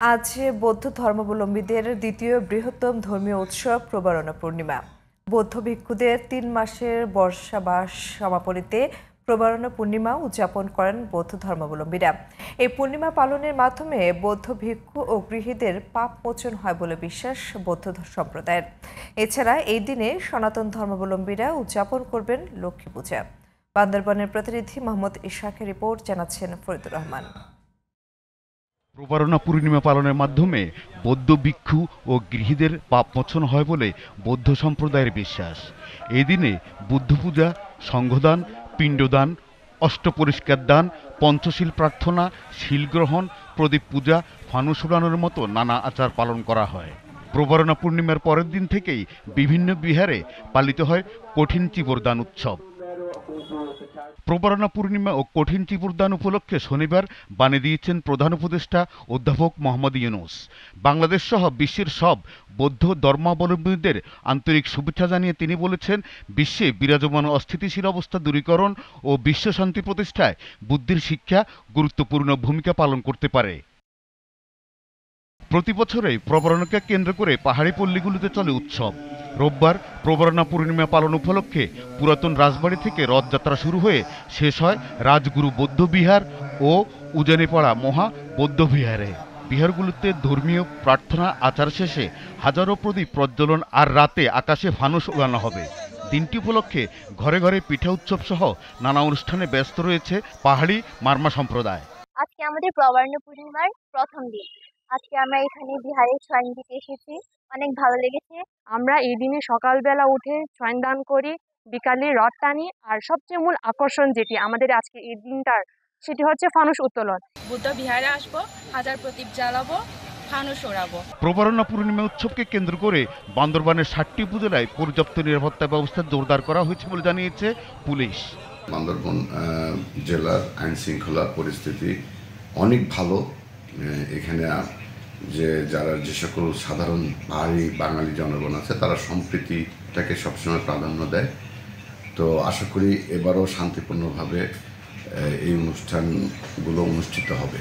আজ বৌদ্ধ ধর্মাবলম্বীদের দ্বিতীয় বৃহত্তম ধর্মীয় উৎসব প্রবারণা পূর্ণিমা। বৌদ্ধ ভিক্ষুদের ৩ মাসের বর্ষাবাস সমাপনীতে প্রবারণা পূর্ণিমা উদযাপন করেন বৌদ্ধ ধর্মাবলম্বীরা। এই পূর্ণিমা পালনের মাধ্যমে বৌদ্ধ ভিক্ষু ও গৃহীদের পাপ মোচন হয় বলে বিশ্বাস বৌদ্ধ সম্প্রদায়ের। এছাড়া এই দিনে সনাতন ধর্মাবলম্বীরা উদযাপন করবেন লক্ষ্মী পূজা। বান্দরবানের প্রতিনিধি মোহাম্মদ ইশাকের রিপোর্ট, জানাচ্ছেন ফরিদুর রহমান। প্রবারণা পূর্ণিমা পালনের মাধ্যমে বৌদ্ধ ভিক্ষু ও গৃহীদের পাপ মোচন হয় বলে বৌদ্ধ সম্প্রদায়ের বিশ্বাস। এই দিনে বুদ্ধ পূজা, সংঘদান, পিণ্ডদান, অষ্টপরিষ্কার দান, পঞ্চশীল প্রার্থনা, শীল গ্রহণ, প্রদীপ পূজা, ফানুস উড়ানোর মতো নানা আচার পালন করা হয়। প্রবারণা পূর্ণিমার পরের দিন থেকেই বিভিন্ন বিহারে পালিত হয় কঠিন চিবরদান উৎসব। প্রবারণা পূর্ণিমা ও কঠিন চিবরদান উপলক্ষে শনিবার বাণী দিয়েছেন প্রধান উপদেষ্টা অধ্যাপক মোহাম্মদ ইউনূস। বাংলাদেশ সহ বিশ্বের সব বৌদ্ধ ধর্মাবলম্বীদের আন্তরিক শুভেচ্ছা জানিয়ে তিনি বলেছেন, বিশ্বে বিরাজমান অস্থিতিশীল অবস্থা দূরীকরণ ও বিশ্ব শান্তি প্রতিষ্ঠায় বুদ্ধির শিক্ষা গুরুত্বপূর্ণ ভূমিকা পালন করতে পারে। প্রতি বছরেই প্রবারণাকে কেন্দ্র করে পাহাড়ি পল্লীগুলিতে চলে উৎসব। রোববার প্রবারণা পূর্ণিমা পালন উপলক্ষে পুরাতন রাজবাড়ি থেকে রথযাত্রা শুরু হয়ে শেষ হয় রাজগুরু বৌদ্ধ বিহার ও উজানিপাড়া মহা বৌদ্ধ বিহারে। বিহারগুলোতে ধর্মীয় প্রার্থনা আচার শেষে হাজারো প্রদীপ প্রজ্বলন আর রাতে আকাশে ফানুস উড়ানো হবে। দিনটি উপলক্ষে ঘরে ঘরে পিঠা উৎসব সহ নানা অনুষ্ঠানে ব্যস্ত রয়েছে পাহাড়ি মারমা সম্প্রদায়। আজকে আমাদের প্রবারণা পূর্ণিমার প্রথম দিন। আজকে আমরা এখানে বিহারে ছয়ন দিতে এসেছি, অনেক ভালো লেগেছে। আমরা এই দিনে সকালবেলা উঠে ছয়ন দান করি, বিকালে রথ টানি, আর সবচেয়ে মূল আকর্ষণ যেটি আমাদের আজকে এই দিনটার, সেটি হচ্ছে ফানুস উত্তোলন। বুদ্ধ বিহারে আসবো, হাজার প্রদীপ জ্বালাবো, ফানুস ওড়াবো। প্রবারণা পূর্ণিমা উৎসবকে কেন্দ্র করে বান্দরবানের 7টি উপজেলায় পর্যাপ্ত নিরাপত্তা ব্যবস্থা জোরদার করা হয়েছে বলে জানিয়েছে পুলিশ। বান্দরবান জেলার আইন শৃঙ্খলা পরিস্থিতি অনেক ভালো। এখানে যে সকল সাধারণ পাহাড়ি বাঙালি জনগণ আছে তারা সম্প্রীতিটাকে সবসময় প্রাধান্য দেয়। তো আশা করি এবারও শান্তিপূর্ণভাবে এই অনুষ্ঠানগুলো অনুষ্ঠিত হবে।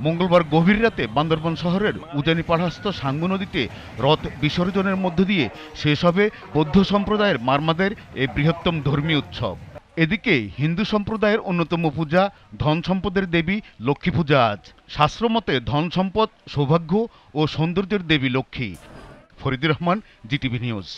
মঙ্গলবার গভীর রাতে বান্দরবান শহরের উজানিপাড়াস্থ সাঙ্গু নদীতে রথ বিসর্জনের মধ্য দিয়ে শেষ হবে বৌদ্ধ সম্প্রদায়ের মারমাদের এই বৃহত্তম ধর্মীয় উৎসব। এদিকে হিন্দু সম্প্রদায়ের অন্যতম পূজা ধন সম্পদের দেবী লক্ষ্মী পূজা আজ। শাস্ত্রমতে ধন সম্পদ, সৌভাগ্য ও সৌন্দর্যের দেবী লক্ষ্মী। Faridur Rahman, GTV news.